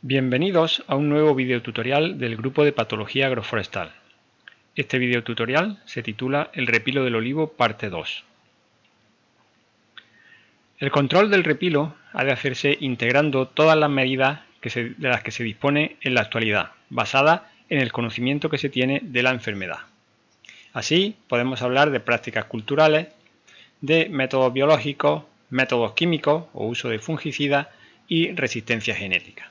Bienvenidos a un nuevo videotutorial del grupo de Patología Agroforestal. Este videotutorial se titula El repilo del olivo parte 2. El control del repilo ha de hacerse integrando todas las medidas de las que se dispone en la actualidad, basadas en el conocimiento que se tiene de la enfermedad. Así podemos hablar de prácticas culturales, de métodos biológicos, métodos químicos o uso de fungicidas y resistencia genética.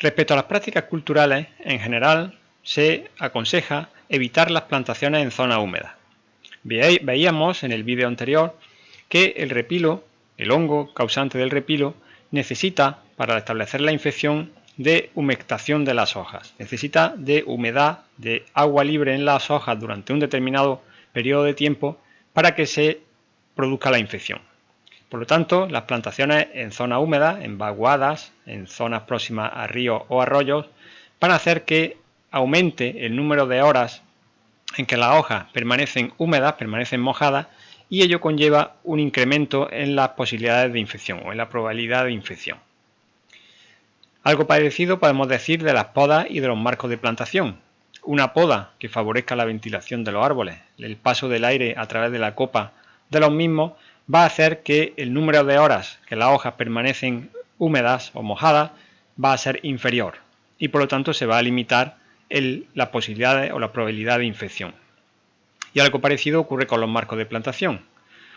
Respecto a las prácticas culturales, en general se aconseja evitar las plantaciones en zonas húmedas. Veíamos en el vídeo anterior que el repilo, el hongo causante del repilo, necesita, para establecer la infección, de humectación de las hojas. Necesita de humedad, de agua libre en las hojas durante un determinado periodo de tiempo para que se produzca la infección. Por lo tanto, las plantaciones en zonas húmedas, en vaguadas, en zonas próximas a ríos o arroyos, van a hacer que aumente el número de horas en que las hojas permanecen húmedas, permanecen mojadas, y ello conlleva un incremento en las posibilidades de infección o en la probabilidad de infección. Algo parecido podemos decir de las podas y de los marcos de plantación. Una poda que favorezca la ventilación de los árboles, el paso del aire a través de la copa de los mismos, va a hacer que el número de horas que las hojas permanecen húmedas o mojadas va a ser inferior y por lo tanto se va a limitar las posibilidades o la probabilidad de infección. Y algo parecido ocurre con los marcos de plantación.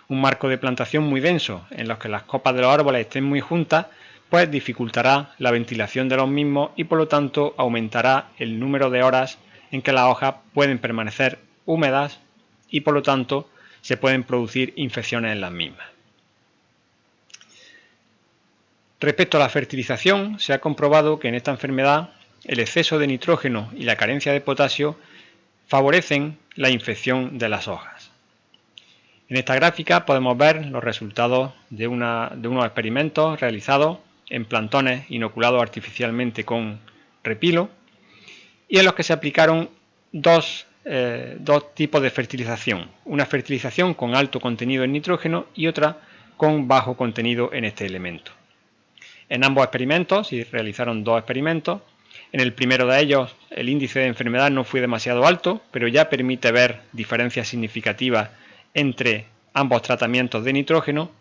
Un marco de plantación muy denso en los que las copas de los árboles estén muy juntas, pues dificultará la ventilación de los mismos y por lo tanto aumentará el número de horas en que las hojas pueden permanecer húmedas y por lo tanto se pueden producir infecciones en las mismas. Respecto a la fertilización, se ha comprobado que en esta enfermedad el exceso de nitrógeno y la carencia de potasio favorecen la infección de las hojas. En esta gráfica podemos ver los resultados de unos experimentos realizados en plantones inoculados artificialmente con repilo y en los que se aplicaron dos tipos de fertilización, una fertilización con alto contenido en nitrógeno y otra con bajo contenido en este elemento. En ambos experimentos se realizaron dos experimentos. En el primero de ellos el índice de enfermedad no fue demasiado alto, pero ya permite ver diferencias significativas entre ambos tratamientos de nitrógeno,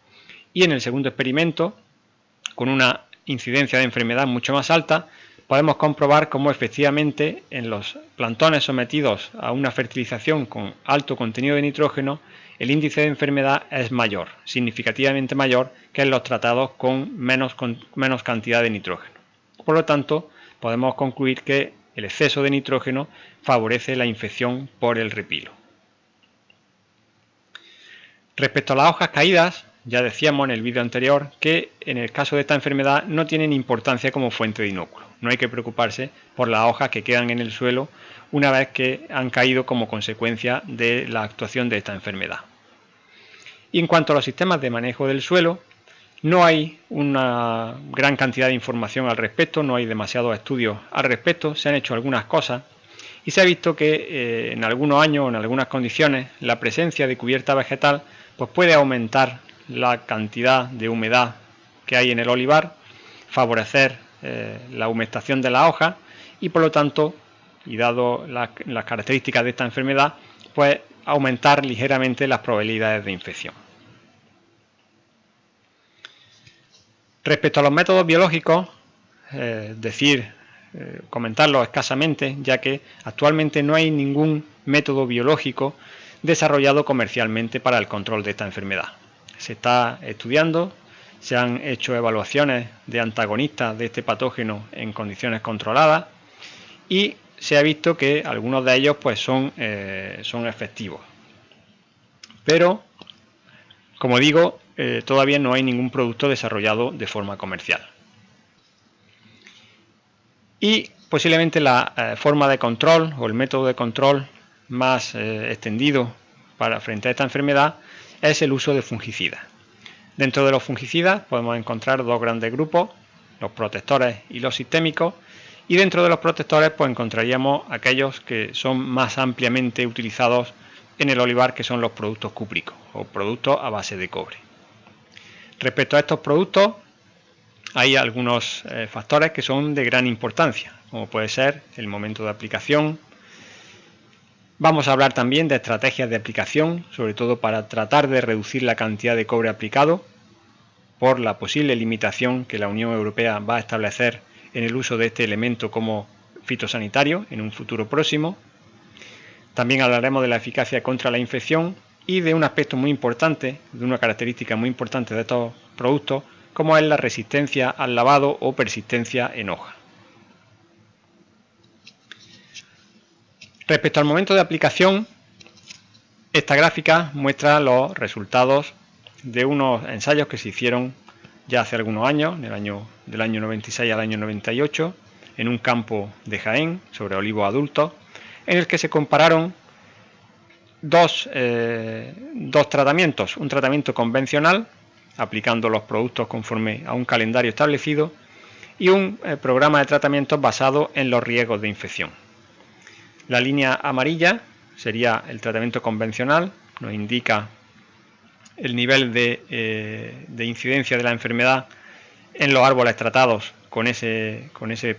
y en el segundo experimento, con una incidencia de enfermedad mucho más alta, podemos comprobar cómo efectivamente en los plantones sometidos a una fertilización con alto contenido de nitrógeno, el índice de enfermedad es mayor, significativamente mayor que en los tratados con menos cantidad de nitrógeno. Por lo tanto, podemos concluir que el exceso de nitrógeno favorece la infección por el repilo. Respecto a las hojas caídas, ya decíamos en el vídeo anterior que en el caso de esta enfermedad no tienen importancia como fuente de inóculo. No hay que preocuparse por las hojas que quedan en el suelo una vez que han caído como consecuencia de la actuación de esta enfermedad. Y en cuanto a los sistemas de manejo del suelo, no hay una gran cantidad de información al respecto, no hay demasiados estudios al respecto, se han hecho algunas cosas y se ha visto que en algunos años o en algunas condiciones la presencia de cubierta vegetal pues puede aumentar la cantidad de humedad que hay en el olivar, favorecer la humectación de la hoja y por lo tanto, y dado las características de esta enfermedad, pues aumentar ligeramente las probabilidades de infección. Respecto a los métodos biológicos, comentarlos escasamente, ya que actualmente no hay ningún método biológico desarrollado comercialmente para el control de esta enfermedad. Se está estudiando, se han hecho evaluaciones de antagonistas de este patógeno en condiciones controladas y se ha visto que algunos de ellos pues, son efectivos. Pero, como digo, todavía no hay ningún producto desarrollado de forma comercial. Y posiblemente la forma de control o el método de control más extendido frente a esta enfermedad es el uso de fungicidas. Dentro de los fungicidas podemos encontrar dos grandes grupos, los protectores y los sistémicos, y dentro de los protectores pues encontraríamos aquellos que son más ampliamente utilizados en el olivar, que son los productos cúpricos o productos a base de cobre. Respecto a estos productos, hay algunos factores que son de gran importancia, como puede ser el momento de aplicación. Vamos a hablar también de estrategias de aplicación, sobre todo para tratar de reducir la cantidad de cobre aplicado por la posible limitación que la Unión Europea va a establecer en el uso de este elemento como fitosanitario en un futuro próximo. También hablaremos de la eficacia contra la infección y de un aspecto muy importante, de una característica muy importante de estos productos, como es la resistencia al lavado o persistencia en hoja. Respecto al momento de aplicación, esta gráfica muestra los resultados de unos ensayos que se hicieron ya hace algunos años, del año 96 al año 98, en un campo de Jaén sobre olivos adultos, en el que se compararon dos tratamientos, un tratamiento convencional, aplicando los productos conforme a un calendario establecido, y un programa de tratamientos basado en los riesgos de infección. La línea amarilla sería el tratamiento convencional, nos indica el nivel de incidencia de la enfermedad en los árboles tratados con ese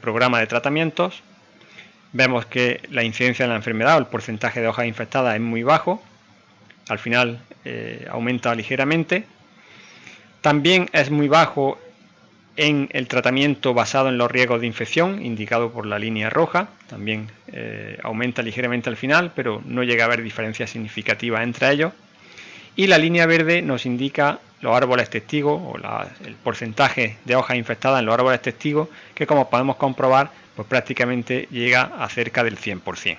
programa de tratamientos. Vemos que la incidencia de la enfermedad o el porcentaje de hojas infectadas es muy bajo, al final aumenta ligeramente. También es muy bajo en el tratamiento basado en los riesgos de infección, indicado por la línea roja, también aumenta ligeramente al final, pero no llega a haber diferencias significativas entre ellos. Y la línea verde nos indica los árboles testigos o el porcentaje de hojas infectadas en los árboles testigos, que como podemos comprobar, pues prácticamente llega a cerca del 100%.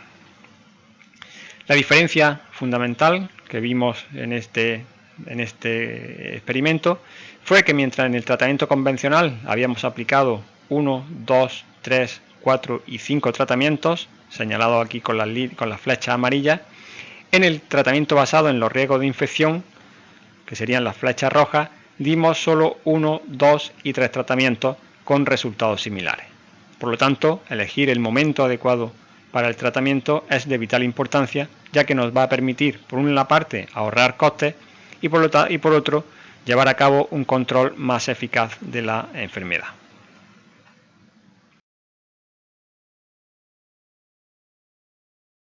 La diferencia fundamental que vimos en este experimento fue que mientras en el tratamiento convencional habíamos aplicado 1, 2, 3, 4 y 5 tratamientos, señalados aquí con las flechas amarillas, en el tratamiento basado en los riesgos de infección, que serían las flechas rojas, dimos solo 1, 2 y 3 tratamientos con resultados similares. Por lo tanto, elegir el momento adecuado para el tratamiento es de vital importancia, ya que nos va a permitir, por una parte, ahorrar costes y por otro, llevar a cabo un control más eficaz de la enfermedad.